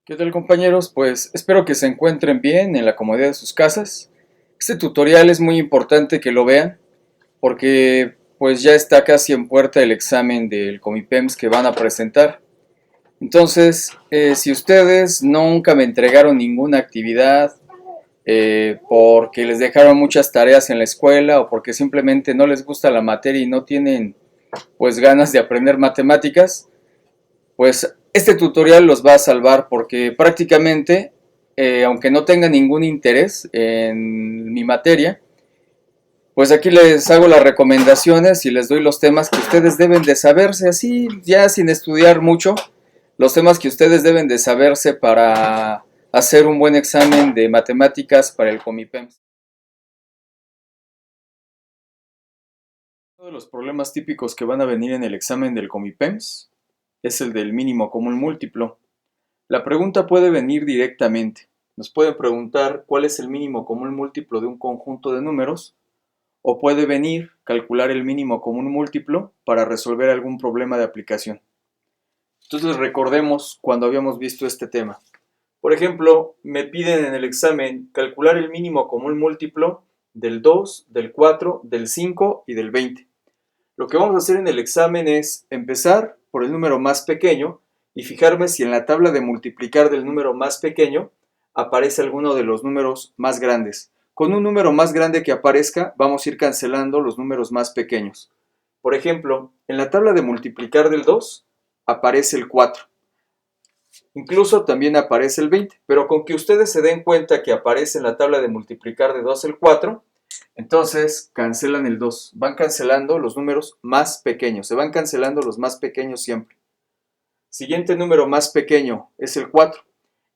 ¿Qué tal, compañeros? Pues espero que se encuentren bien en la comodidad de sus casas. Este tutorial es muy importante que lo vean porque pues ya está casi en puerta el examen del Comipems que van a presentar. Entonces, si ustedes nunca me entregaron ninguna actividad porque les dejaron muchas tareas en la escuela o porque simplemente no les gusta la materia y no tienen pues ganas de aprender matemáticas, pues este tutorial los va a salvar porque prácticamente, aunque no tenga ningún interés en mi materia, pues aquí les hago las recomendaciones y les doy los temas que ustedes deben de saberse, así ya sin estudiar mucho, los temas que ustedes deben de saberse para hacer un buen examen de matemáticas para el Comipems. Uno de los problemas típicos que van a venir en el examen del Comipems es el del mínimo común múltiplo. La pregunta puede venir directamente. Nos pueden preguntar cuál es el mínimo común múltiplo de un conjunto de números, o puede venir calcular el mínimo común múltiplo para resolver algún problema de aplicación. Entonces recordemos cuando habíamos visto este tema. Por ejemplo, me piden en el examen calcular el mínimo común múltiplo del 2, del 4, del 5 y del 20. Lo que vamos a hacer en el examen es empezar por el número más pequeño y fijarme si en la tabla de multiplicar del número más pequeño aparece alguno de los números más grandes. Con un número más grande que aparezca, vamos a ir cancelando los números más pequeños. Por ejemplo, en la tabla de multiplicar del 2 aparece el 4. Incluso también aparece el 20, pero con que ustedes se den cuenta que aparece en la tabla de multiplicar de 2 el 4, entonces cancelan el 2, van cancelando los números más pequeños, se van cancelando los más pequeños siempre. Siguiente número más pequeño es el 4.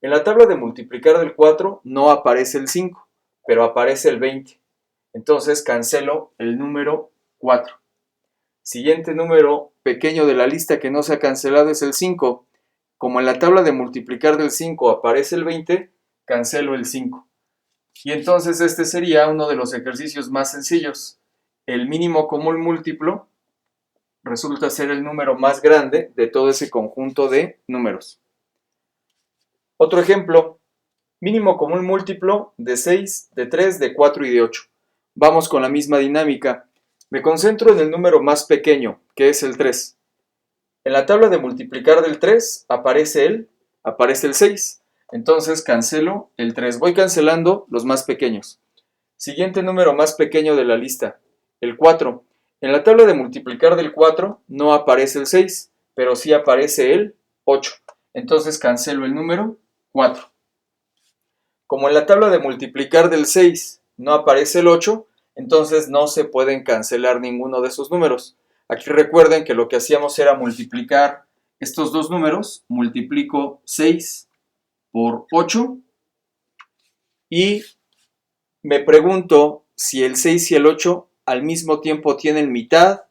En la tabla de multiplicar del 4 no aparece el 5, pero aparece el 20. Entonces cancelo el número 4. Siguiente número pequeño de la lista que no se ha cancelado es el 5. Como en la tabla de multiplicar del 5 aparece el 20, cancelo el 5. Y entonces este sería uno de los ejercicios más sencillos. El mínimo común múltiplo resulta ser el número más grande de todo ese conjunto de números. Otro ejemplo, mínimo común múltiplo de 6, de 3, de 4 y de 8. Vamos con la misma dinámica. Me concentro en el número más pequeño, que es el 3. En la tabla de multiplicar del 3 aparece el 6. Entonces cancelo el 3. Voy cancelando los más pequeños. Siguiente número más pequeño de la lista, el 4. En la tabla de multiplicar del 4 no aparece el 6, pero sí aparece el 8. Entonces cancelo el número 4. Como en la tabla de multiplicar del 6 no aparece el 8, entonces no se pueden cancelar ninguno de esos números. Aquí recuerden que lo que hacíamos era multiplicar estos dos números. Multiplico 6 por 8 y me pregunto si el 6 y el 8 al mismo tiempo tienen mitad,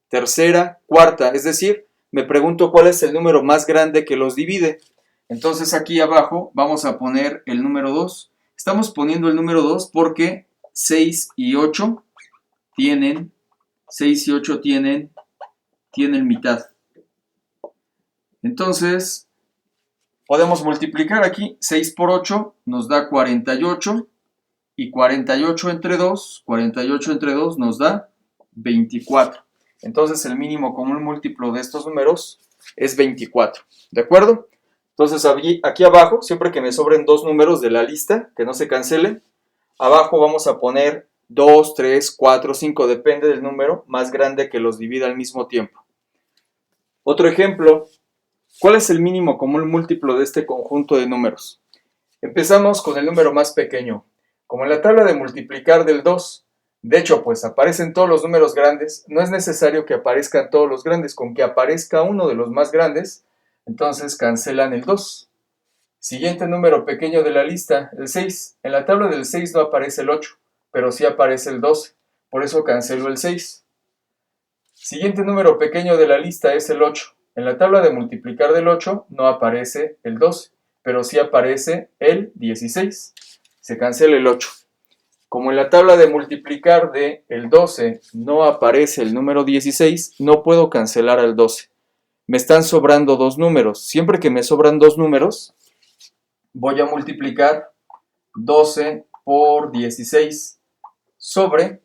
tercera, cuarta. Es decir, me pregunto cuál es el número más grande que los divide. Entonces aquí abajo vamos a poner el número 2. Estamos poniendo el número 2 porque 6 y 8 tienen, 6 y 8 tienen mitad. Entonces, podemos multiplicar aquí. 6 por 8 nos da 48. Y 48 entre 2 nos da 24. Entonces el mínimo común múltiplo de estos números es 24. ¿De acuerdo? Entonces aquí abajo, siempre que me sobren dos números de la lista, que no se cancelen, abajo vamos a poner 2, 3, 4, 5, depende del número más grande que los divida al mismo tiempo. Otro ejemplo, ¿cuál es el mínimo común múltiplo de este conjunto de números? Empezamos con el número más pequeño. Como en la tabla de multiplicar del 2, de hecho, pues aparecen todos los números grandes, no es necesario que aparezcan todos los grandes, con que aparezca uno de los más grandes, entonces cancelan el 2. Siguiente número pequeño de la lista, el 6. En la tabla del 6 no aparece el 8, pero sí aparece el 12, por eso cancelo el 6. Siguiente número pequeño de la lista es el 8. En la tabla de multiplicar del 8 no aparece el 12, pero sí aparece el 16. Se cancela el 8. Como en la tabla de multiplicar del 12 no aparece el número 16, no puedo cancelar al 12. Me están sobrando dos números. Siempre que me sobran dos números, voy a multiplicar 12 por 16 sobre,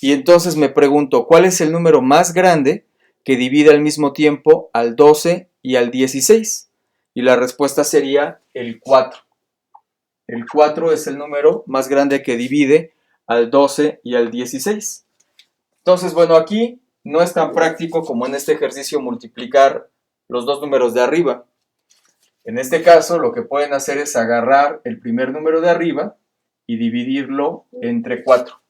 y entonces me pregunto, ¿cuál es el número más grande que divide al mismo tiempo al 12 y al 16? Y la respuesta sería el 4. El 4 es el número más grande que divide al 12 y al 16. Entonces, bueno, aquí no es tan práctico como en este ejercicio multiplicar los dos números de arriba. En este caso, lo que pueden hacer es agarrar el primer número de arriba y dividirlo entre 4.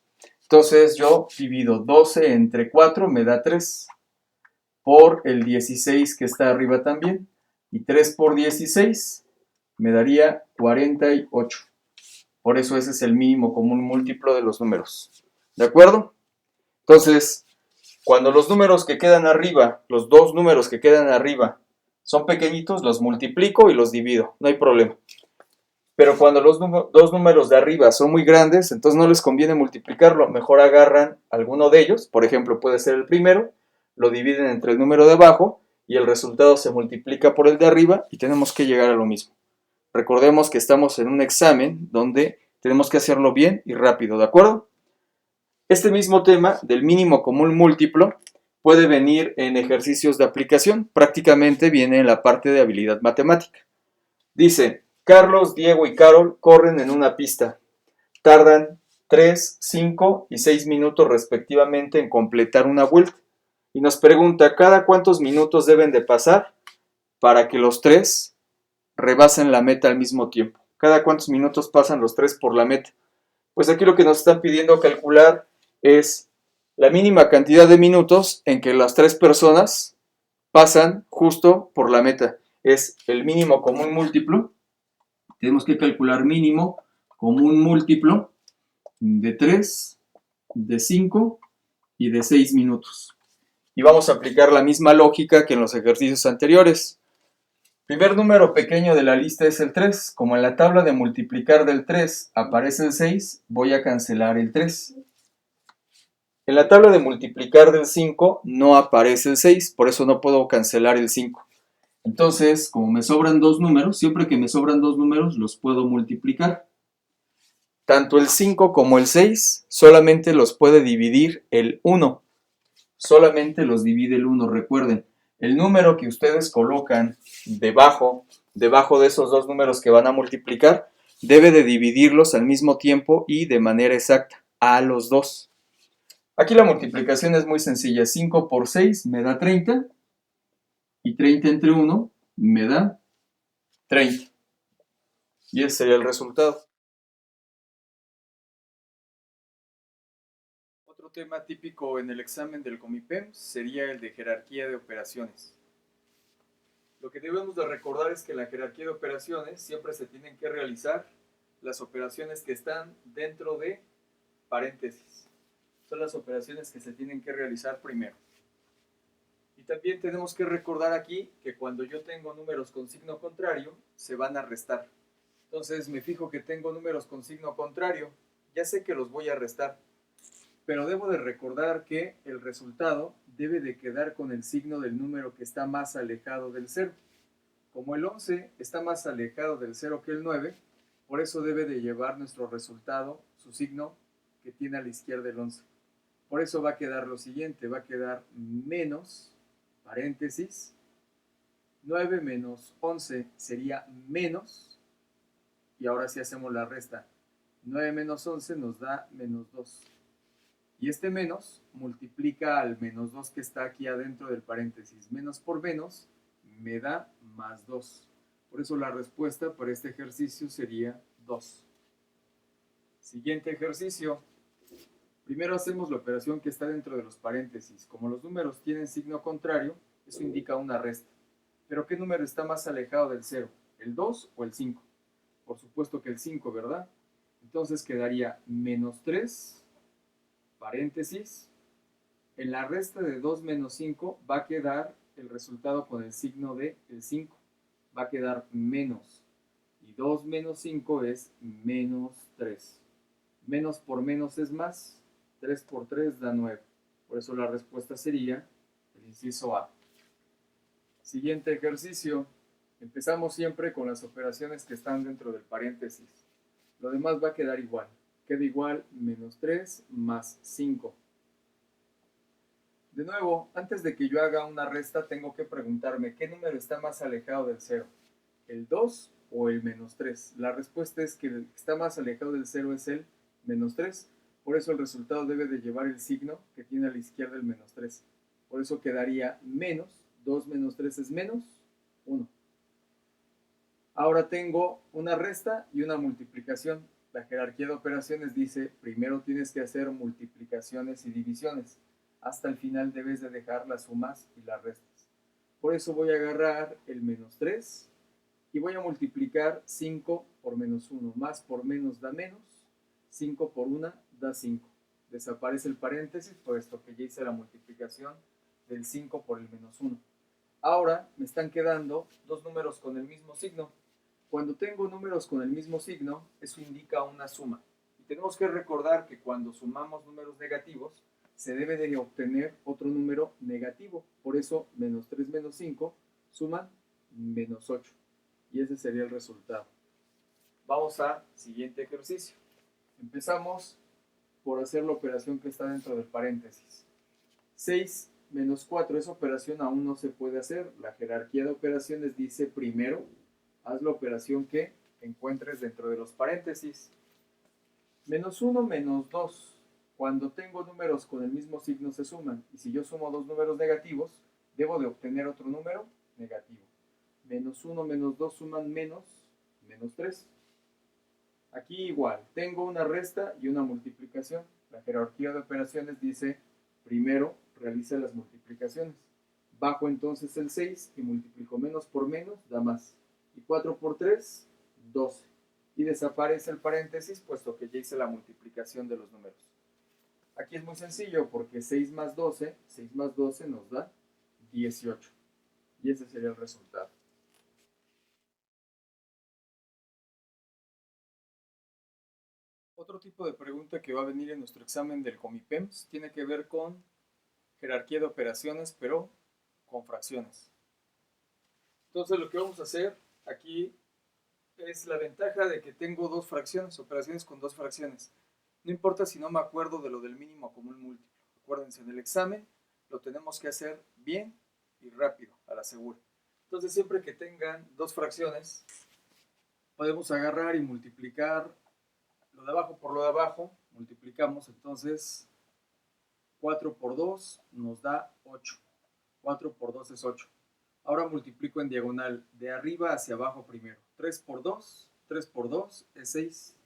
Entonces yo divido 12 entre 4, me da 3, por el 16 que está arriba también. Y 3 por 16 me daría 48. Por eso ese es el mínimo común múltiplo de los números. ¿De acuerdo? Entonces, cuando los números que quedan arriba, los dos números que quedan arriba, son pequeñitos, los multiplico y los divido. No hay problema. Pero cuando los dos números de arriba son muy grandes, entonces no les conviene multiplicarlo. Mejor agarran alguno de ellos, por ejemplo, puede ser el primero, lo dividen entre el número de abajo y el resultado se multiplica por el de arriba y tenemos que llegar a lo mismo. Recordemos que estamos en un examen donde tenemos que hacerlo bien y rápido, ¿de acuerdo? Este mismo tema del mínimo común múltiplo puede venir en ejercicios de aplicación, prácticamente viene en la parte de habilidad matemática. Dice, Carlos, Diego y Carol corren en una pista. Tardan 3, 5 y 6 minutos respectivamente en completar una vuelta. Y nos pregunta, ¿cada cuántos minutos deben de pasar para que los tres rebasen la meta al mismo tiempo? ¿Cada cuántos minutos pasan los tres por la meta? Pues aquí lo que nos están pidiendo calcular es la mínima cantidad de minutos en que las tres personas pasan justo por la meta. Es el mínimo común múltiplo. Tenemos que calcular mínimo común múltiplo de 3, de 5 y de 6 minutos. Y vamos a aplicar la misma lógica que en los ejercicios anteriores. El primer número pequeño de la lista es el 3. Como en la tabla de multiplicar del 3 aparece el 6, voy a cancelar el 3. En la tabla de multiplicar del 5 no aparece el 6, por eso no puedo cancelar el 5. Entonces, como me sobran dos números, siempre que me sobran dos números los puedo multiplicar. Tanto el 5 como el 6 solamente los puede dividir el 1. Solamente los divide el 1. Recuerden, el número que ustedes colocan debajo de esos dos números que van a multiplicar, debe de dividirlos al mismo tiempo y de manera exacta, a los dos. Aquí la multiplicación es muy sencilla. 5 por 6 me da 30 y 30 entre 1 me da 30. Y ese sería el resultado. Otro tema típico en el examen del Comipems sería el de jerarquía de operaciones. Lo que debemos de recordar es que en la jerarquía de operaciones siempre se tienen que realizar las operaciones que están dentro de paréntesis. Son las operaciones que se tienen que realizar primero. Y también tenemos que recordar aquí que cuando yo tengo números con signo contrario, se van a restar. Entonces me fijo que tengo números con signo contrario, ya sé que los voy a restar, pero debo de recordar que el resultado debe de quedar con el signo del número que está más alejado del 0. Como el 11 está más alejado del 0 que el 9, por eso debe de llevar nuestro resultado, su signo que tiene a la izquierda el 11. Por eso va a quedar lo siguiente, va a quedar menos, paréntesis, 9 menos 11 sería menos, y ahora sí hacemos la resta. 9 menos 11 nos da menos 2. Y este menos multiplica al menos 2 que está aquí adentro del paréntesis. Menos por menos me da más 2. Por eso la respuesta para este ejercicio sería 2. Siguiente ejercicio. Primero hacemos la operación que está dentro de los paréntesis. Como los números tienen signo contrario, eso indica una resta. ¿Pero qué número está más alejado del 0? ¿El 2 o el 5? Por supuesto que el 5, ¿verdad? Entonces quedaría menos 3, paréntesis. En la resta de 2 menos 5 va a quedar el resultado con el signo de el 5. Va a quedar menos. Y 2 menos 5 es menos 3. Menos por menos es más. 3 por 3 da 9. Por eso la respuesta sería el inciso A. Siguiente ejercicio. Empezamos siempre con las operaciones que están dentro del paréntesis. Lo demás va a quedar igual. Queda igual menos 3 más 5. De nuevo, antes de que yo haga una resta, tengo que preguntarme qué número está más alejado del 0, el 2 o el menos 3. La respuesta es que el que está más alejado del 0 es el menos 3. Por eso el resultado debe de llevar el signo que tiene a la izquierda el menos 3. Por eso quedaría menos, 2 menos 3 es menos 1. Ahora tengo una resta y una multiplicación. La jerarquía de operaciones dice, primero tienes que hacer multiplicaciones y divisiones. Hasta el final debes de dejar las sumas y las restas. Por eso voy a agarrar el menos 3 y voy a multiplicar 5 por menos 1. Más por menos da menos. 5 por 1 da 5. Desaparece el paréntesis, puesto que ya hice la multiplicación del 5 por el menos 1. Ahora me están quedando dos números con el mismo signo. Cuando tengo números con el mismo signo, eso indica una suma. Y tenemos que recordar que cuando sumamos números negativos, se debe de obtener otro número negativo. Por eso, menos 3 menos 5 suman menos 8. Y ese sería el resultado. Vamos al siguiente ejercicio. Empezamos por hacer la operación que está dentro del paréntesis. 6 menos 4, esa operación aún no se puede hacer. La jerarquía de operaciones dice primero, haz la operación que encuentres dentro de los paréntesis. Menos 1 menos 2. Cuando tengo números con el mismo signo se suman. Y si yo sumo dos números negativos, debo de obtener otro número negativo. Menos 1 menos 2 suman menos 3. Aquí igual, tengo una resta y una multiplicación. La jerarquía de operaciones dice, primero realiza las multiplicaciones. Bajo entonces el 6 y multiplico menos por menos, da más. Y 4 por 3, 12. Y desaparece el paréntesis, puesto que ya hice la multiplicación de los números. Aquí es muy sencillo, porque 6 más 12 nos da 18. Y ese sería el resultado. Otro tipo de pregunta que va a venir en nuestro examen del Comipems tiene que ver con jerarquía de operaciones, pero con fracciones. Entonces lo que vamos a hacer aquí es la ventaja de que tengo dos fracciones, operaciones con dos fracciones. No importa si no me acuerdo de lo del mínimo común múltiplo. Acuérdense, en el examen lo tenemos que hacer bien y rápido, a la segura. Entonces siempre que tengan dos fracciones, podemos agarrar y multiplicar lo de abajo por lo de abajo. Multiplicamos entonces 4 por 2 nos da 8. 4 por 2 es 8. Ahora multiplico en diagonal de arriba hacia abajo primero. 3 por 2 es 6.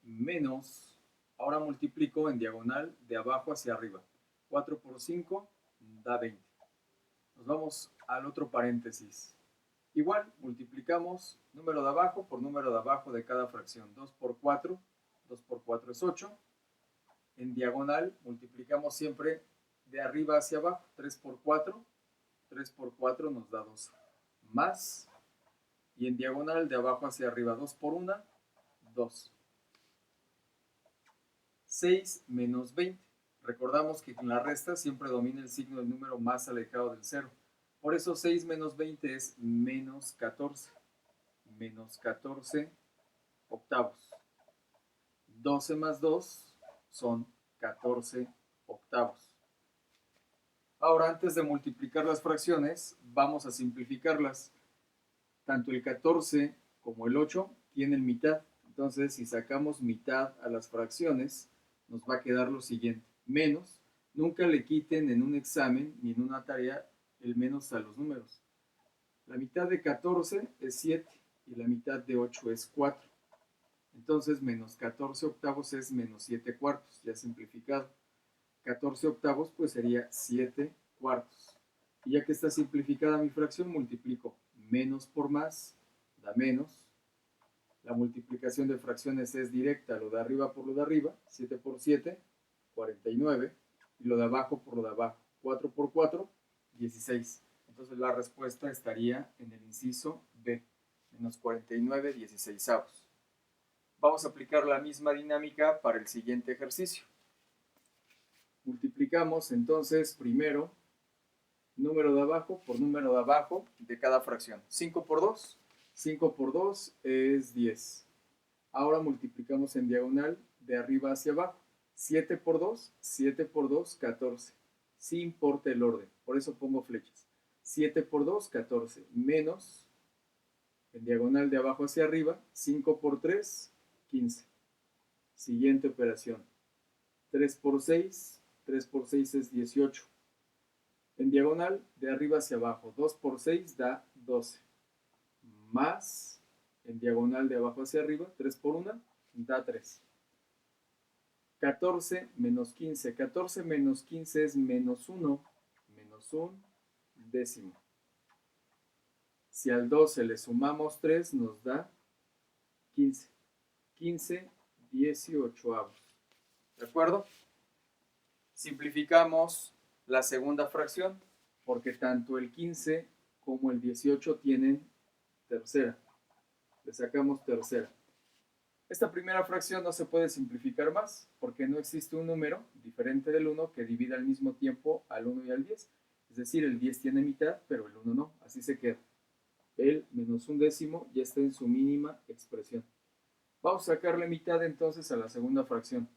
Menos, ahora multiplico en diagonal de abajo hacia arriba. 4 por 5 da 20. Nos vamos al otro paréntesis. Igual, multiplicamos número de abajo por número de abajo de cada fracción. 2 por 4 es 8. En diagonal multiplicamos siempre de arriba hacia abajo. 3 por 4 nos da 12. Más, y en diagonal de abajo hacia arriba, 2 por 1, 2. 6 menos 20. Recordamos que en la resta siempre domina el signo del número más alejado del 0. Por eso 6 menos 20 es menos 14. Menos 14 octavos. 12 más 2 son 14 octavos. Ahora, antes de multiplicar las fracciones, vamos a simplificarlas. Tanto el 14 como el 8 tienen mitad. Entonces, si sacamos mitad a las fracciones, nos va a quedar lo siguiente. Menos, nunca le quiten en un examen ni en una tarea el menos a los números. La mitad de 14 es 7 y la mitad de 8 es 4. Entonces, menos 14 octavos es menos 7 cuartos, ya simplificado. 14 octavos pues sería 7 cuartos. Y ya que está simplificada mi fracción, multiplico menos por más, da menos. La multiplicación de fracciones es directa, lo de arriba por lo de arriba, 7 por 7, 49, y lo de abajo por lo de abajo, 4 por 4, 16. Entonces la respuesta estaría en el inciso B, menos 49 16avos. Vamos a aplicar la misma dinámica para el siguiente ejercicio. Multiplicamos entonces primero número de abajo por número de abajo de cada fracción. 5 por 2, 5 por 2 es 10. Ahora multiplicamos en diagonal de arriba hacia abajo. 7 por 2, 7 por 2, 14. Sí importa el orden, por eso pongo flechas. 7 por 2, 14, menos, en diagonal de abajo hacia arriba, 5 por 3, 15. Siguiente operación. 3 por 6, 3 por 6 es 18. En diagonal, de arriba hacia abajo, 2 por 6 da 12. Más, en diagonal de abajo hacia arriba, 3 por 1 da 3. 14 menos 15. 14 menos 15 es menos 1 décimo. Si al 12 le sumamos 3, nos da 15. 15 18avos. ¿De acuerdo? Simplificamos la segunda fracción, porque tanto el 15 como el 18 tienen tercera. Le sacamos tercera. Esta primera fracción no se puede simplificar más, porque no existe un número diferente del 1 que divida al mismo tiempo al 1 y al 10. Es decir, el 10 tiene mitad, pero el 1 no. Así se queda. El menos 1 décimo ya está en su mínima expresión. Vamos a sacarle mitad entonces a la segunda fracción.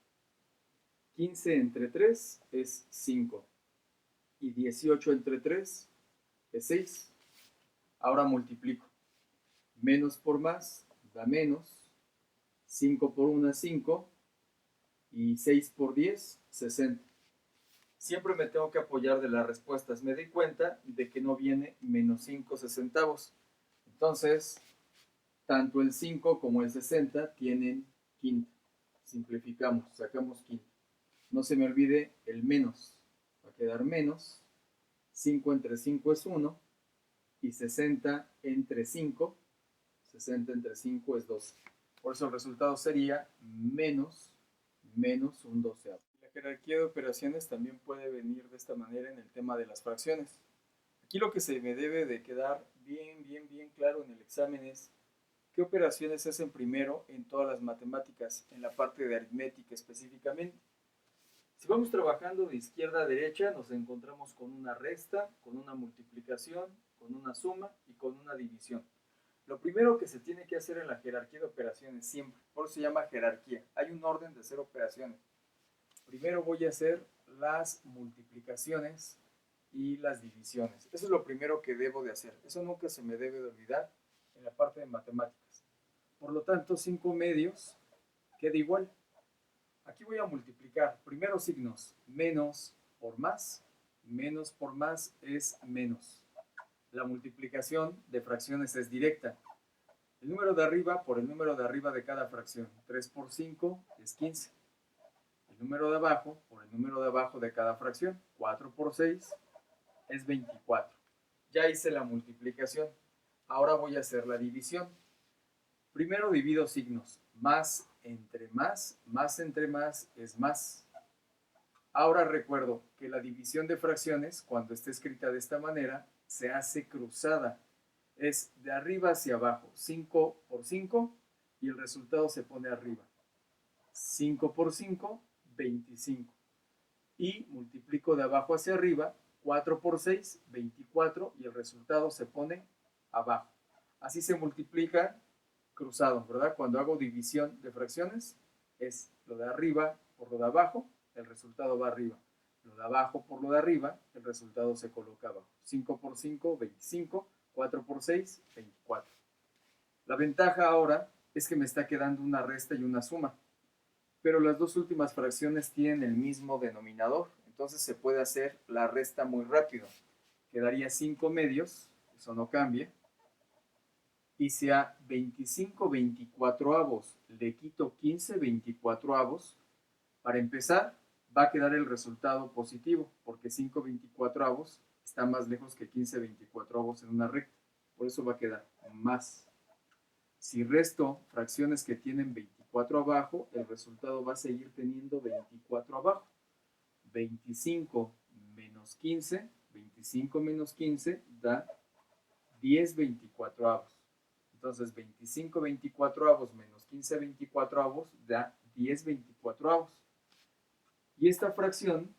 15 entre 3 es 5. Y 18 entre 3 es 6. Ahora multiplico. Menos por más da menos. 5 por 1 es 5. Y 6 por 10, 60. Siempre me tengo que apoyar de las respuestas. Me di cuenta de que no viene menos 5 sesentavos. Entonces, tanto el 5 como el 60 tienen quinta. Simplificamos, sacamos quinta. No se me olvide el menos. Va a quedar menos. 5 entre 5 es 1. Y 60 entre 5. 60 entre 5 es 12. Por eso el resultado sería menos un doceavo. La jerarquía de operaciones también puede venir de esta manera en el tema de las fracciones. Aquí lo que se me debe de quedar bien claro en el examen es qué operaciones se hacen primero en todas las matemáticas, en la parte de aritmética específicamente. Si vamos trabajando de izquierda a derecha, nos encontramos con una resta, con una multiplicación, con una suma y con una división. Lo primero que se tiene que hacer en la jerarquía de operaciones siempre, por eso se llama jerarquía, hay un orden de hacer operaciones. Primero voy a hacer las multiplicaciones y las divisiones. Eso es lo primero que debo de hacer. Eso nunca se me debe de olvidar en la parte de matemáticas. Por lo tanto, 5 medios queda igual. Aquí voy a multiplicar. Primero signos. Menos por más es menos. La multiplicación de fracciones es directa. El número de arriba por el número de arriba de cada fracción. 3 por 5 es 15. El número de abajo por el número de abajo de cada fracción. 4 por 6 es 24. Ya hice la multiplicación. Ahora voy a hacer la división. Primero divido signos. Más entre más es más. Ahora recuerdo que la división de fracciones, cuando esté escrita de esta manera, se hace cruzada. Es de arriba hacia abajo. 5 por 5 y el resultado se pone arriba. 5 por 5, 25. Y multiplico de abajo hacia arriba. 4 por 6, 24 y el resultado se pone abajo. Así se multiplica cruzado, ¿verdad? Cuando hago división de fracciones, es lo de arriba por lo de abajo, el resultado va arriba. Lo de abajo por lo de arriba, el resultado se coloca abajo. 5 por 5, 25. 4 por 6, 24. La ventaja ahora es que me está quedando una resta y una suma. Pero las dos últimas fracciones tienen el mismo denominador. Entonces se puede hacer la resta muy rápido. Quedaría 5 medios, eso no cambia. Y si a 25 24avos le quito 15 24avos, para empezar va a quedar el resultado positivo, porque 5 24avos está más lejos que 15 24avos en una recta. Por eso va a quedar más. Si resto fracciones que tienen 24 abajo, el resultado va a seguir teniendo 24 abajo. 25 menos 15, 25 menos 15 da 10 24avos. Entonces 25 24avos menos 15 24avos da 10 24avos. Y esta fracción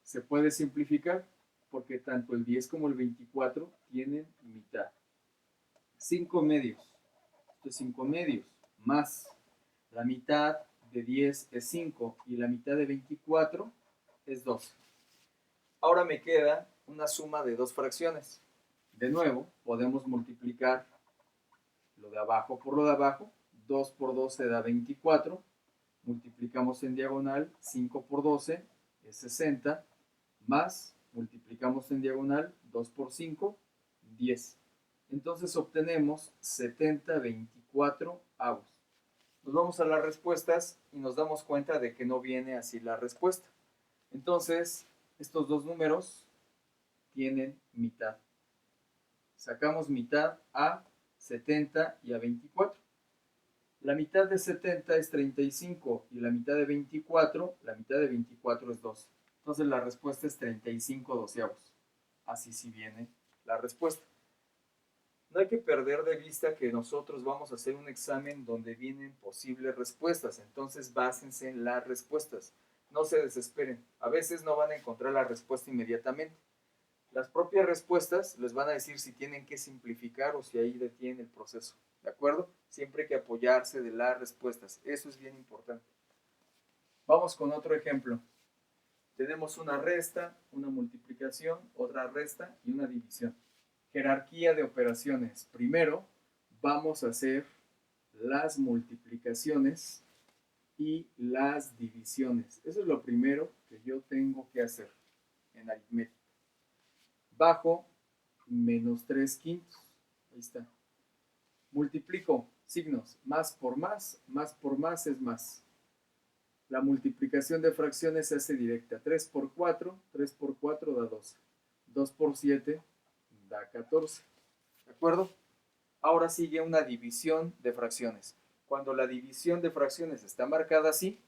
se puede simplificar porque tanto el 10 como el 24 tienen mitad. 5 medios, esto es 5 medios, más la mitad de 10 es 5 y la mitad de 24 es 12. Ahora me queda una suma de dos fracciones. De nuevo, podemos multiplicar lo de abajo por lo de abajo. 2 por 12 da 24. Multiplicamos en diagonal. 5 por 12 es 60. Más, multiplicamos en diagonal. 2 por 5, 10. Entonces obtenemos 70/24 avos. Nos vamos a las respuestas y nos damos cuenta de que no viene así la respuesta. Entonces, estos dos números tienen mitad. Sacamos mitad a 70 y a 24. La mitad de 70 es 35 y la mitad de 24 es 12. Entonces la respuesta es 35 doceavos. Así sí viene la respuesta. No hay que perder de vista que nosotros vamos a hacer un examen donde vienen posibles respuestas. Entonces básense en las respuestas. No se desesperen. A veces no van a encontrar la respuesta inmediatamente. Las propias respuestas les van a decir si tienen que simplificar o si ahí detienen el proceso. ¿De acuerdo? Siempre hay que apoyarse de las respuestas. Eso es bien importante. Vamos con otro ejemplo. Tenemos una resta, una multiplicación, otra resta y una división. Jerarquía de operaciones. Primero vamos a hacer las multiplicaciones y las divisiones. Eso es lo primero que yo tengo que hacer en aritmética. Bajo menos 3/5. Ahí está. Multiplico signos. Más por más es más. La multiplicación de fracciones se hace directa. 3 por 4 da 12. 2 por 7 da 14. ¿De acuerdo? Ahora sigue una división de fracciones. Cuando la división de fracciones está marcada así,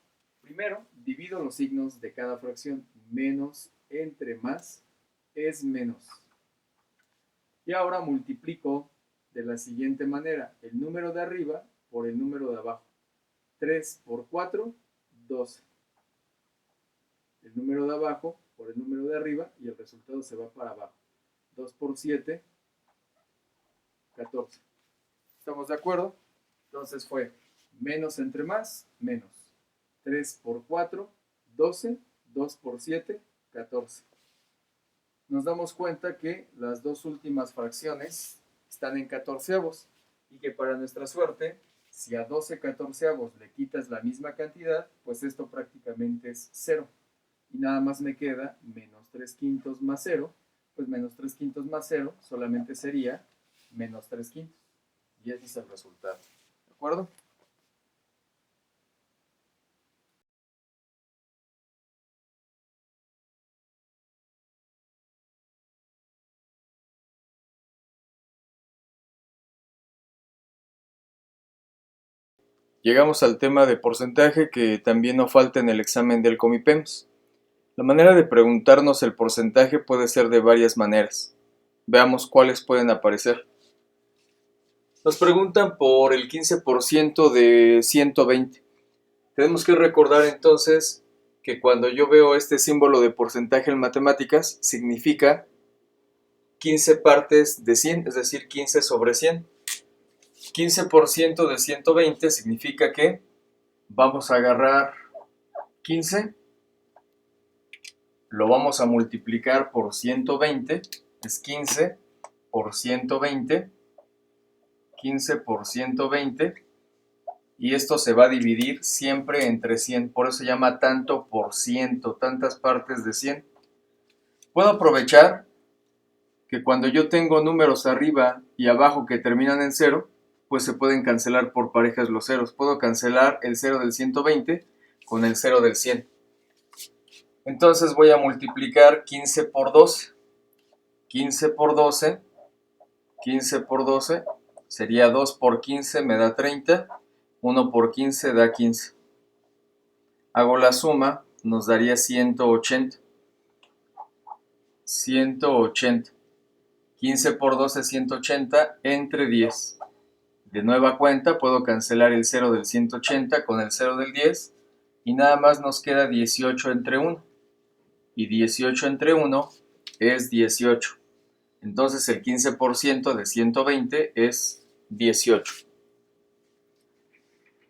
primero divido los signos de cada fracción. Menos entre más es menos. Y ahora multiplico de la siguiente manera el número de arriba por el número de abajo. 3 por 4, 12. El número de abajo por el número de arriba y el resultado se va para abajo. 2 por 7, 14. ¿Estamos de acuerdo? Entonces fue menos entre más, menos. 3 por 4, 12. 2 por 7, 14. Nos damos cuenta que las dos últimas fracciones están en catorceavos y que para nuestra suerte, si a 12 catorceavos le quitas la misma cantidad, pues esto prácticamente es 0. Y nada más me queda menos 3/5 más 0, pues menos 3/5 más 0 solamente sería menos 3/5. Y ese es el resultado. ¿De acuerdo? Llegamos al tema de porcentaje que también no falta en el examen del Comipems. La manera de preguntarnos el porcentaje puede ser de varias maneras. Veamos cuáles pueden aparecer. Nos preguntan por el 15% de 120. Tenemos que recordar entonces que cuando yo veo este símbolo de porcentaje en matemáticas, significa 15 partes de 100, es decir, 15 sobre 100. 15% de 120 significa que vamos a agarrar 15, lo vamos a multiplicar por 120, es 15 por 120, 15 por 120, y esto se va a dividir siempre entre 100, por eso se llama tanto por ciento, tantas partes de 100. Puedo aprovechar que cuando yo tengo números arriba y abajo que terminan en 0, pues se pueden cancelar por parejas los ceros. Puedo cancelar el 0 del 120 con el 0 del 100. Entonces voy a multiplicar 15 por 12. 15 por 12, 15 por 12, sería 2 por 15 me da 30, 1 por 15 da 15. Hago la suma, nos daría 180. 180. 15 por 12, 180 entre 10. De nueva cuenta puedo cancelar el 0 del 180 con el 0 del 10 y nada más nos queda 18 entre 1. Y 18 entre 1 es 18. Entonces el 15% de 120 es 18.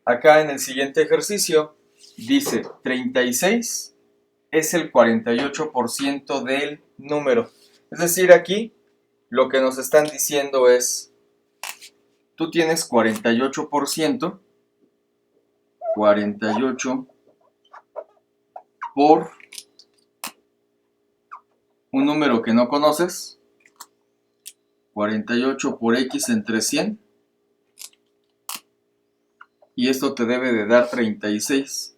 Acá en el siguiente ejercicio dice 36 es el 48% del número. Es decir, aquí lo que nos están diciendo es, tú tienes 48%, 48 por un número que no conoces, 48 por x entre 100, y esto te debe de dar 36.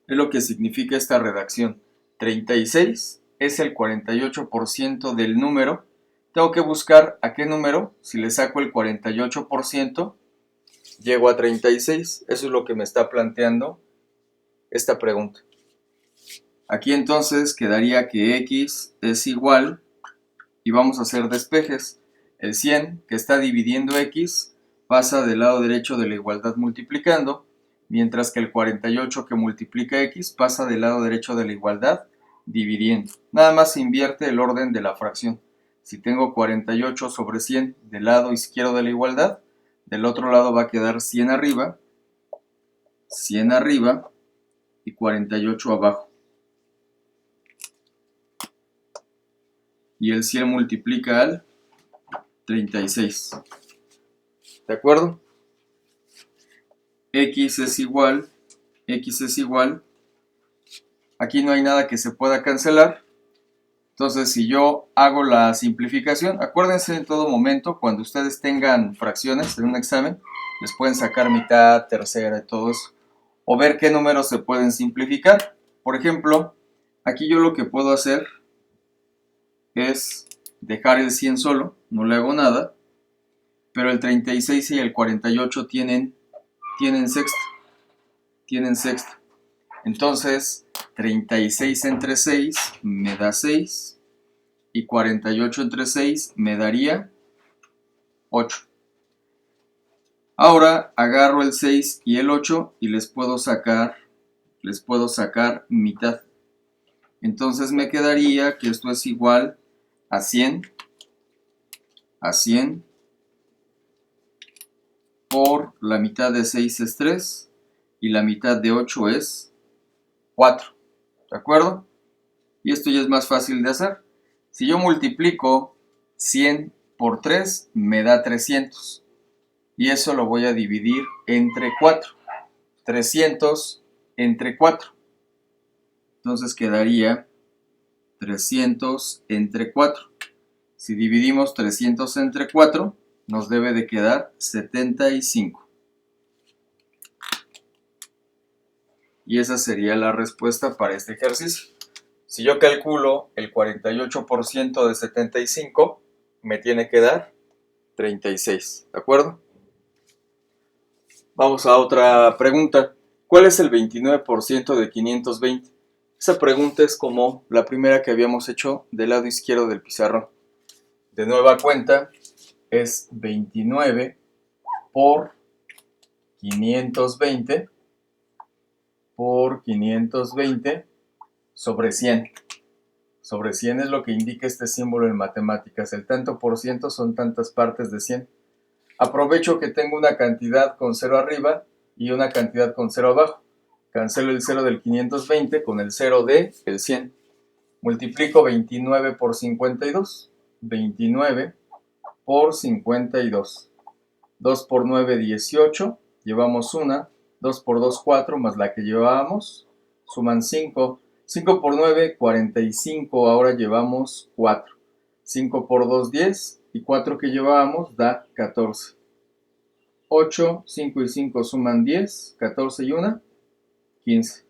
Es lo que significa esta redacción. 36 es el 48% del número. Tengo que buscar a qué número. Si le saco el 48%, llego a 36. Eso es lo que me está planteando esta pregunta. Aquí entonces quedaría que x es igual, y vamos a hacer despejes. El 100 que está dividiendo x pasa del lado derecho de la igualdad multiplicando, mientras que el 48 que multiplica x pasa del lado derecho de la igualdad dividiendo. Nada más se invierte el orden de la fracción. Si tengo 48 sobre 100 del lado izquierdo de la igualdad, del otro lado va a quedar 100 arriba y 48 abajo. Y el 100 multiplica al 36. ¿De acuerdo? X es igual, aquí no hay nada que se pueda cancelar. Entonces, si yo hago la simplificación, acuérdense en todo momento, cuando ustedes tengan fracciones en un examen, les pueden sacar mitad, tercera y todo eso, o ver qué números se pueden simplificar. Por ejemplo, aquí yo lo que puedo hacer es dejar el 100 solo, no le hago nada, pero el 36 y el 48 tienen sexta. Entonces, 36 entre 6 me da 6 y 48 entre 6 me daría 8. Ahora agarro el 6 y el 8 y les puedo sacar mitad. Entonces me quedaría que esto es igual a 100 por la mitad de 6 es 3 y la mitad de 8 es 4. ¿De acuerdo? Y esto ya es más fácil de hacer. Si yo multiplico 100 por 3, me da 300. Y eso lo voy a dividir entre 4. 300 entre 4. Entonces quedaría 300 entre 4. Si dividimos 300 entre 4, nos debe de quedar 75. Y esa sería la respuesta para este ejercicio. Si yo calculo el 48% de 75, me tiene que dar 36. ¿De acuerdo? Vamos a otra pregunta. ¿Cuál es el 29% de 520? Esa pregunta es como la primera que habíamos hecho del lado izquierdo del pizarrón. De nueva cuenta, es 29 por 520 sobre 100. Sobre 100 es lo que indica este símbolo en matemáticas. El tanto por ciento son tantas partes de 100. Aprovecho que tengo una cantidad con 0 arriba y una cantidad con 0 abajo. Cancelo el 0 del 520 con el 0 del 100. Multiplico 29 por 52. 29 por 52. 2 por 9, 18. Llevamos una. 2 por 2, 4, más la que llevábamos. Suman 5. 5 por 9, 45. Ahora llevamos 4. 5 por 2, 10. Y 4 que llevábamos da 14. 8, 5 y 5 suman 10. 14 y 1, 15.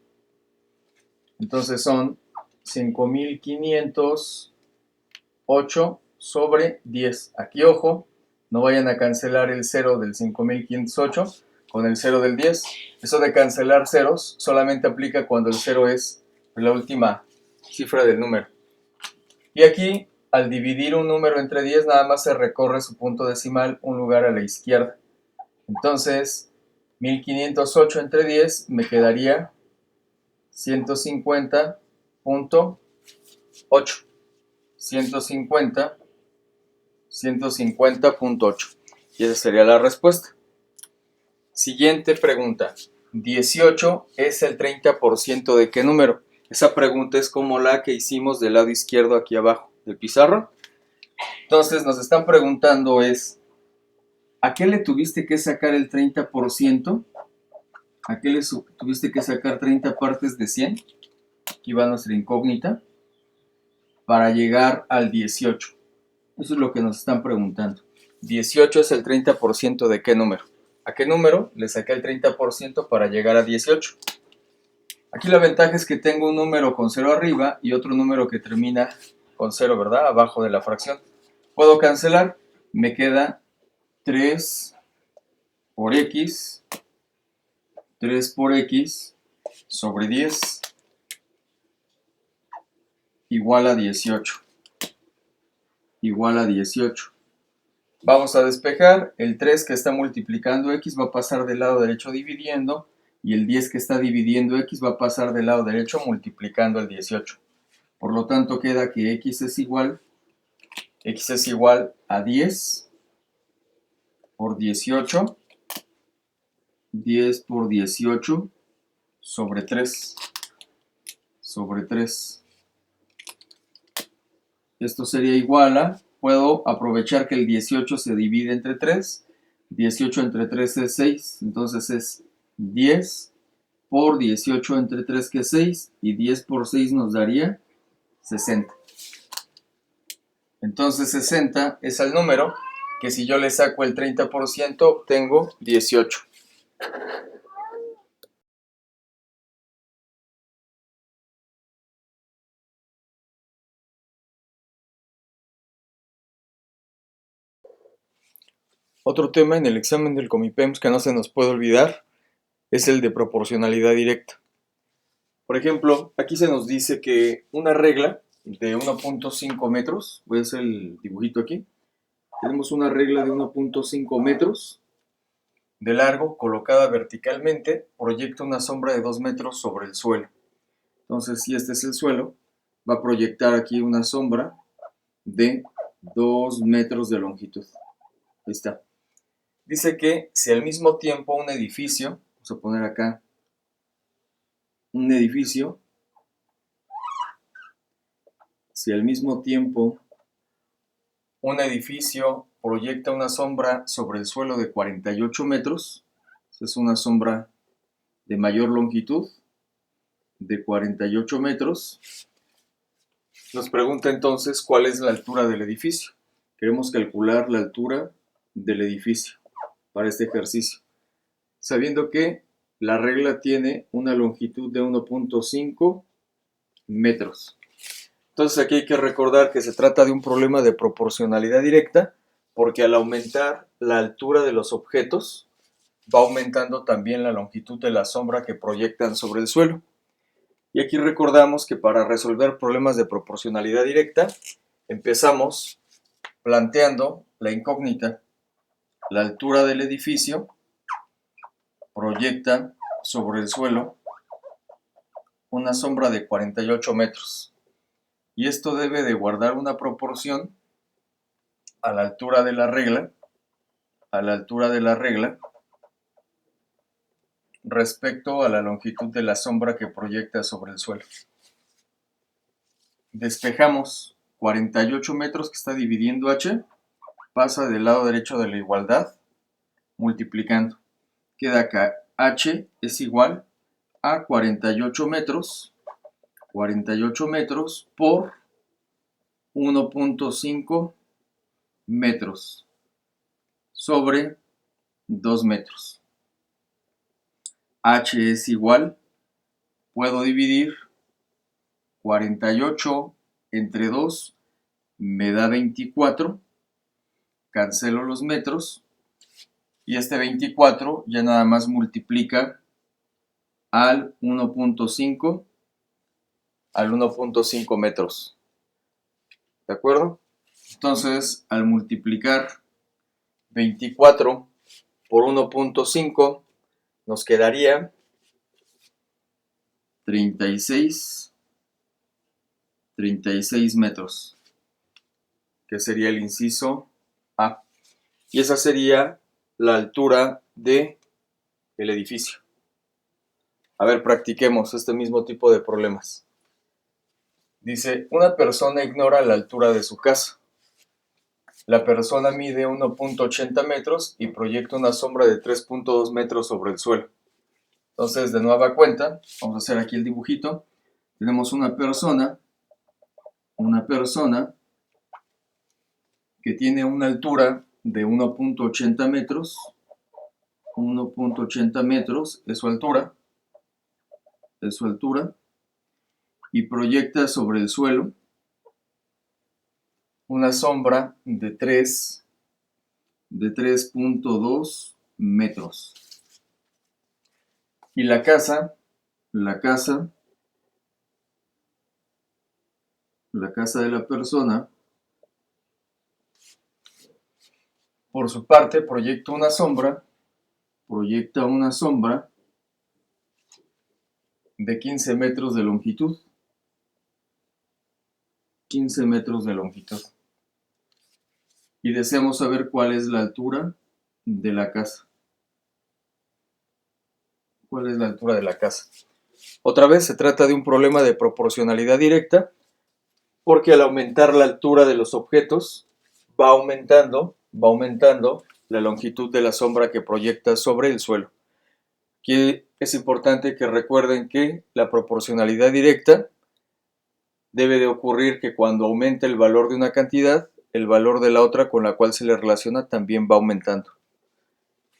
Entonces son 5.508 sobre 10. Aquí, ojo, no vayan a cancelar el 0 del 5.508 con el 0 del 10. Eso de cancelar ceros solamente aplica cuando el 0 es la última cifra del número. Y aquí, al dividir un número entre 10, nada más se recorre su punto decimal un lugar a la izquierda. Entonces, 1508 entre 10 me quedaría 150.8. 150, 150.8. Y esa sería la respuesta. Siguiente pregunta. 18 es el 30% de qué número. Esa pregunta es como la que hicimos del lado izquierdo aquí abajo del pizarrón. Entonces nos están preguntando es, ¿a qué le tuviste que sacar el 30%? ¿A qué le tuviste que sacar 30 partes de 100? Aquí va nuestra incógnita. Para llegar al 18. Eso es lo que nos están preguntando. 18 es el 30% de qué número. ¿A qué número le saqué el 30% para llegar a 18? Aquí la ventaja es que tengo un número con 0 arriba y otro número que termina con 0, ¿verdad? Abajo de la fracción. Puedo cancelar. Me queda 3 por x. 3 por x sobre 10 igual a 18. Igual a 18. Vamos a despejar. El 3 que está multiplicando x va a pasar del lado derecho dividiendo. Y el 10 que está dividiendo x va a pasar del lado derecho multiplicando el 18. Por lo tanto queda que x es igual a 10 por 18. 10 por 18 sobre 3. Sobre 3. Esto sería igual a, puedo aprovechar que el 18 se divide entre 3. 18 entre 3 es 6. Entonces es 10 por 18 entre 3 que es 6. Y 10 por 6 nos daría 60. Entonces 60 es el número que si yo le saco el 30% obtengo 18. Otro tema en el examen del Comipems que no se nos puede olvidar es el de proporcionalidad directa. Por ejemplo, aquí se nos dice que una regla de 1.5 metros, voy a hacer el dibujito aquí, tenemos una regla de 1.5 metros de largo colocada verticalmente, proyecta una sombra de 2 metros sobre el suelo. Entonces, si este es el suelo, va a proyectar aquí una sombra de 2 metros de longitud. Ahí está. Dice que si al mismo tiempo un edificio, vamos a poner acá un edificio, si al mismo tiempo un edificio proyecta una sombra sobre el suelo de 48 metros, es una sombra de mayor longitud, de 48 metros, nos pregunta entonces cuál es la altura del edificio. Queremos calcular la altura del edificio para este ejercicio, sabiendo que la regla tiene una longitud de 1.5 metros. Entonces aquí hay que recordar que se trata de un problema de proporcionalidad directa, porque al aumentar la altura de los objetos, va aumentando también la longitud de la sombra que proyectan sobre el suelo. Y aquí recordamos que para resolver problemas de proporcionalidad directa, empezamos planteando la incógnita. La altura del edificio proyecta sobre el suelo una sombra de 48 metros. Y esto debe de guardar una proporción a la altura de la regla, respecto a la longitud de la sombra que proyecta sobre el suelo. Despejamos 48 metros que está dividiendo h, pasa del lado derecho de la igualdad, multiplicando. Queda acá h es igual a 48 metros por 1.5 metros sobre 2 metros. H es igual, puedo dividir 48 entre 2, me da 24, cancelo los metros, y este 24 ya nada más multiplica al 1.5 metros. ¿De acuerdo? Entonces, al multiplicar 24 por 1.5, nos quedaría 36 metros. que sería el inciso A. Y esa sería la altura del edificio. A ver, practiquemos este mismo tipo de problemas. Dice, una persona ignora la altura de su casa. La persona mide 1.80 metros y proyecta una sombra de 3.2 metros sobre el suelo. Entonces, de nueva cuenta, vamos a hacer aquí el dibujito. Tenemos una persona que tiene una altura de 1.80 metros. 1.80 metros es su altura. Y proyecta sobre el suelo una sombra de 3.2 metros. Y la casa de la persona, por su parte, proyecta una sombra de 15 metros de longitud. 15 metros de longitud. Y deseamos saber cuál es la altura de la casa. ¿Cuál es la altura de la casa? Otra vez se trata de un problema de proporcionalidad directa, porque al aumentar la altura de los objetos, va aumentando la longitud de la sombra que proyecta sobre el suelo. Aquí es importante que recuerden que la proporcionalidad directa debe de ocurrir que cuando aumenta el valor de una cantidad, el valor de la otra con la cual se le relaciona también va aumentando.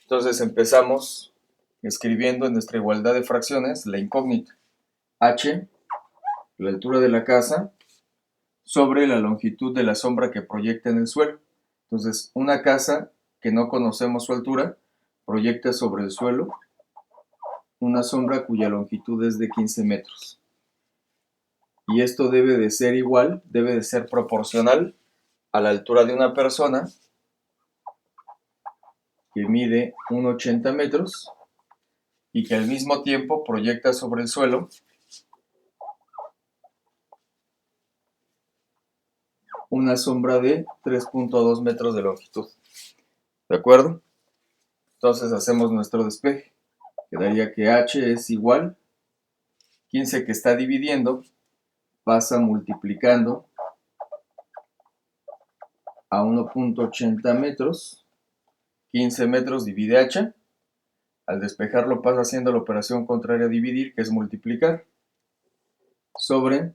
Entonces empezamos escribiendo en nuestra igualdad de fracciones la incógnita. H, la altura de la casa, sobre la longitud de la sombra que proyecta en el suelo. Entonces, una casa que no conocemos su altura, proyecta sobre el suelo una sombra cuya longitud es de 15 metros. Y esto debe de ser igual, debe de ser proporcional a la altura de una persona que mide 1,80 metros y que al mismo tiempo proyecta sobre el suelo una sombra de 3.2 metros de longitud. ¿De acuerdo? Entonces hacemos nuestro despeje. Quedaría que H es igual, 15 que está dividiendo, pasa multiplicando a 1.80 metros, 15 metros divide H, al despejarlo pasa haciendo la operación contraria a dividir, que es multiplicar, sobre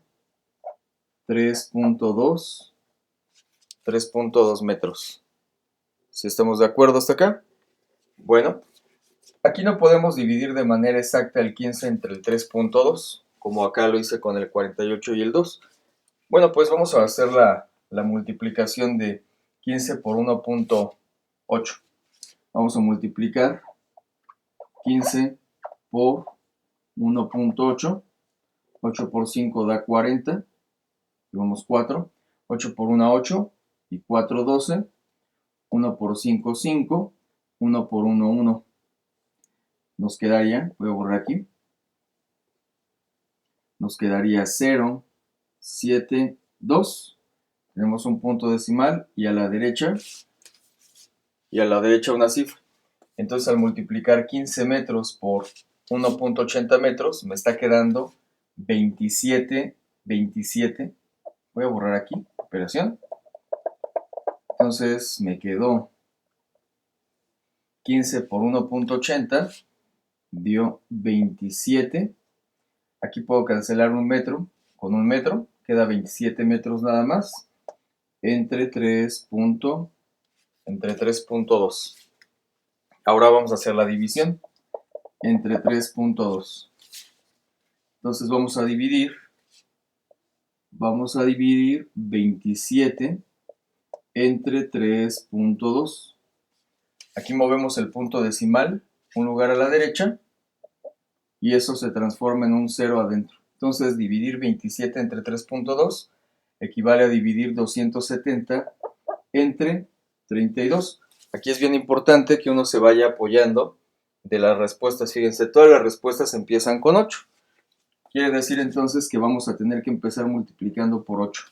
3.2 metros. ¿Sí estamos de acuerdo hasta acá? Bueno, aquí no podemos dividir de manera exacta el 15 entre el 3.2, como acá lo hice con el 48 y el 2. Bueno, pues vamos a hacer la multiplicación de 15 por 1.8. Vamos a multiplicar 15 por 1.8. 8 por 5 da 40. Llevamos 4. 8 por 1, 8. Y 4, 12. 1 por 5, 5. 1 por 1, 1. Nos quedaría, voy a borrar aquí, nos quedaría 0, 7, 2. Tenemos un punto decimal y a la derecha una cifra. Entonces al multiplicar 15 metros por 1.80 metros me está quedando 27. Voy a borrar aquí, operación. Entonces me quedó 15 por 1.80 dio 27. Aquí puedo cancelar un metro con un metro, queda 27 metros nada más, entre 3.2. Ahora vamos a hacer la división entre 3.2. Entonces vamos a dividir 27 entre 3.2. Aquí movemos el punto decimal un lugar a la derecha y eso se transforma en un 0 adentro. Entonces dividir 27 entre 3.2 equivale a dividir 270 entre 32. Aquí es bien importante que uno se vaya apoyando de las respuestas. Fíjense, todas las respuestas empiezan con 8. Quiere decir entonces que vamos a tener que empezar multiplicando por 8.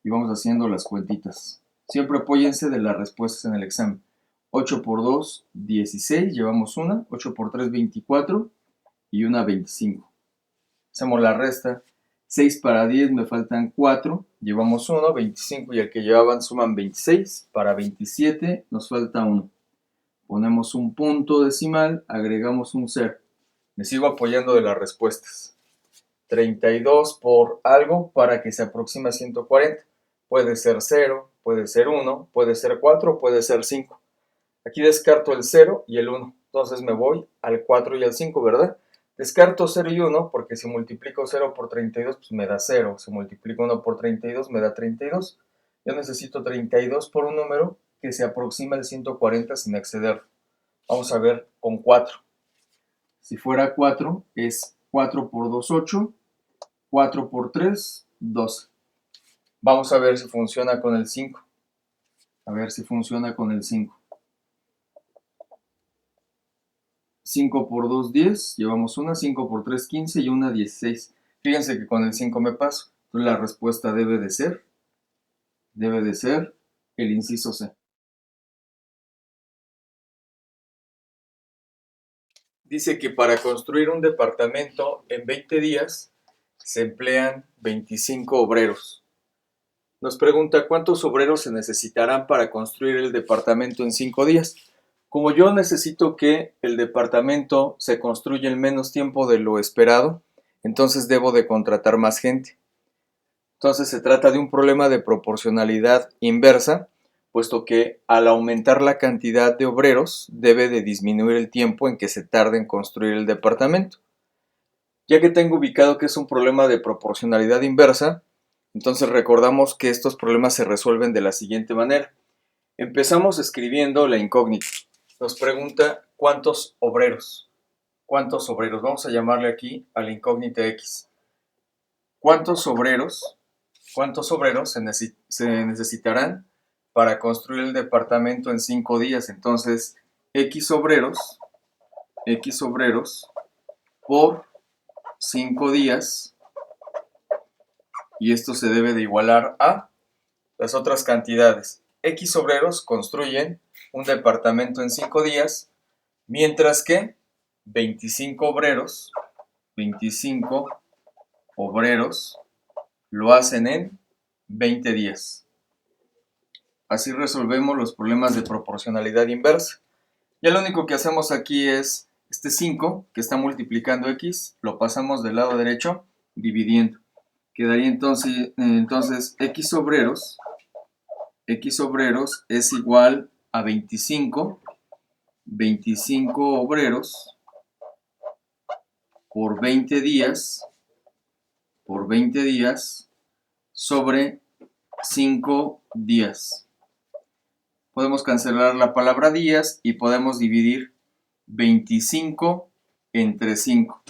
Y vamos haciendo las cuentitas. Siempre apóyense de las respuestas en el examen. 8 por 2, 16, llevamos una. 8 por 3, 24 y una 25. Hacemos la resta. 6 para 10 me faltan 4, llevamos 1, 25 y el que llevaban suman 26. Para 27 nos falta 1. Ponemos un punto decimal, agregamos un 0. Me sigo apoyando de las respuestas. 32 por algo para que se aproxime a 140. Puede ser 0, puede ser 1, puede ser 4, puede ser 5. Aquí descarto el 0 y el 1. Entonces me voy al 4 y al 5, ¿verdad? Descarto 0 y 1 porque si multiplico 0 por 32 pues me da 0. Si multiplico 1 por 32 me da 32. Yo necesito 32 por un número que se aproxima al 140 sin exceder. Vamos a ver con 4. Si fuera 4 es 4 por 2, 8. 4 por 3, 12. Vamos a ver si funciona con el 5. A ver si funciona con el 5. 5 por 2, 10. Llevamos una. 5 por 3, 15 y una 16. Fíjense que con el 5 me paso. Entonces la respuesta debe de ser el inciso C. Dice que para construir un departamento en 20 días se emplean 25 obreros. Nos pregunta cuántos obreros se necesitarán para construir el departamento en 5 días. Como yo necesito que el departamento se construya en menos tiempo de lo esperado, entonces debo de contratar más gente. Entonces se trata de un problema de proporcionalidad inversa, puesto que al aumentar la cantidad de obreros debe de disminuir el tiempo en que se tarda en construir el departamento. Ya que tengo ubicado que es un problema de proporcionalidad inversa, entonces recordamos que estos problemas se resuelven de la siguiente manera. Empezamos escribiendo la incógnita. Nos pregunta cuántos obreros. ¿Cuántos obreros? Vamos a llamarle aquí a la incógnita X. ¿Cuántos obreros se necesitarán para construir el departamento en 5 días? Entonces, X obreros por 5 días, y esto se debe de igualar a las otras cantidades. X obreros construyen un departamento en 5 días, mientras que 25 obreros lo hacen en 20 días. Así resolvemos los problemas de proporcionalidad inversa. Ya lo único que hacemos aquí es este 5 que está multiplicando X, lo pasamos del lado derecho dividiendo. Quedaría entonces X obreros es igual a 25 obreros por 20 días sobre 5 días. Podemos cancelar la palabra días y podemos dividir 25 entre 5.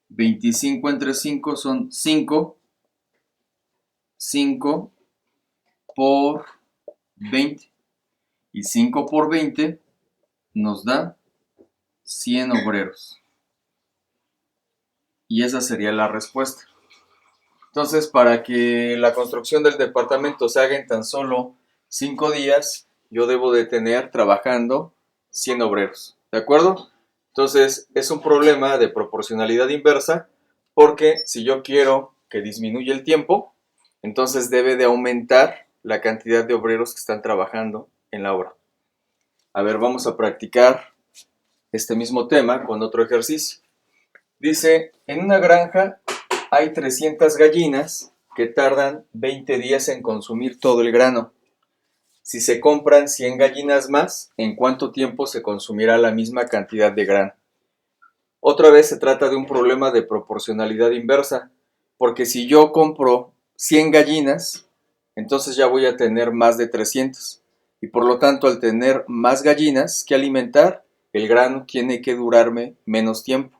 25 entre 5 son 5. 5 por 20. Y 5 por 20 nos da 100 obreros. Y esa sería la respuesta. Entonces, para que la construcción del departamento se haga en tan solo 5 días, yo debo de tener trabajando 100 obreros. ¿De acuerdo? Entonces, es un problema de proporcionalidad inversa, porque si yo quiero que disminuya el tiempo, entonces debe de aumentar la cantidad de obreros que están trabajando en la obra. A ver, vamos a practicar este mismo tema con otro ejercicio. Dice, en una granja hay 300 gallinas que tardan 20 días en consumir todo el grano. Si se compran 100 gallinas más, ¿en cuánto tiempo se consumirá la misma cantidad de grano? Otra vez se trata de un problema de proporcionalidad inversa, porque si yo compro 100 gallinas, entonces ya voy a tener más de 300. Y por lo tanto, al tener más gallinas que alimentar, el grano tiene que durarme menos tiempo.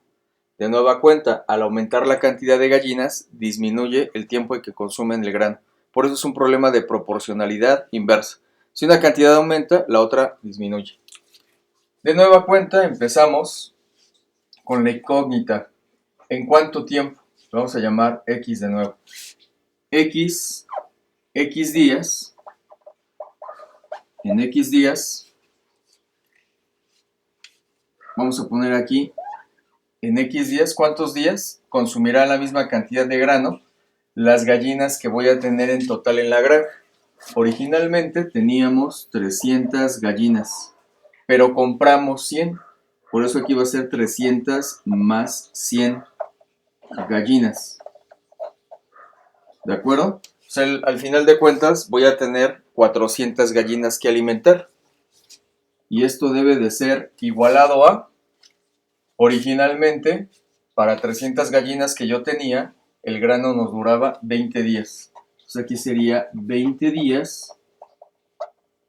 De nueva cuenta, al aumentar la cantidad de gallinas, disminuye el tiempo en que consumen el grano. Por eso es un problema de proporcionalidad inversa. Si una cantidad aumenta, la otra disminuye. De nueva cuenta, empezamos con la incógnita. ¿En cuánto tiempo? Lo vamos a llamar X de nuevo. X días en X días, vamos a poner aquí, en X días, ¿cuántos días consumirá la misma cantidad de grano las gallinas que voy a tener en total en la granja? Originalmente teníamos 300 gallinas, pero compramos 100. Por eso aquí va a ser 300 más 100 gallinas. ¿De acuerdo? O sea, al final de cuentas voy a tener 400 gallinas que alimentar. Y esto debe de ser igualado a, originalmente, para 300 gallinas que yo tenía, el grano nos duraba 20 días. Entonces aquí sería 20 días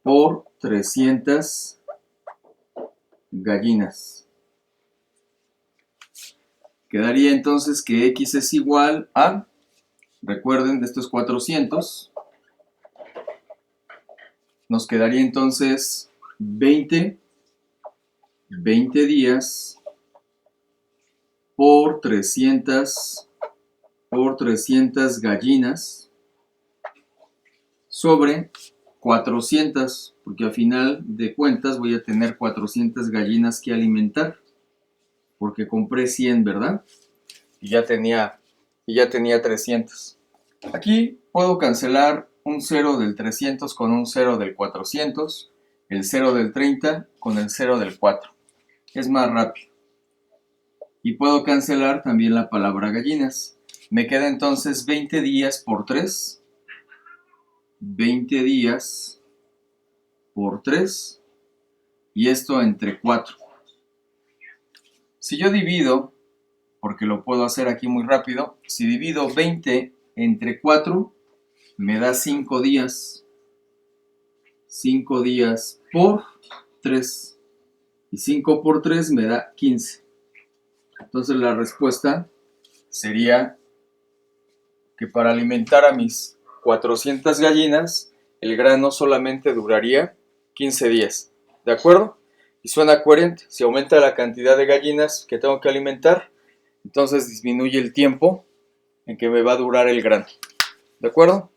por 300 gallinas. Quedaría entonces que X es igual a, recuerden, de estos 400, nos quedaría entonces 20 días por 300 gallinas sobre 400, porque a final de cuentas voy a tener 400 gallinas que alimentar, porque compré 100, ¿verdad? Y ya tenía 300. Aquí puedo cancelar un 0 del 300 con un 0 del 400, el 0 del 30 con el 0 del 4. Es más rápido. Y puedo cancelar también la palabra gallinas. Me queda entonces 20 días por 3. 20 días por 3. Y esto entre 4. Si yo divido, porque lo puedo hacer aquí muy rápido, si divido 20 entre 4, me da 5 días. 5 días por 3. Y 5 por 3 me da 15. Entonces la respuesta sería que para alimentar a mis 400 gallinas, el grano solamente duraría 15 días. ¿De acuerdo? Y suena coherente. Si aumenta la cantidad de gallinas que tengo que alimentar, entonces disminuye el tiempo en que me va a durar el grano. ¿De acuerdo?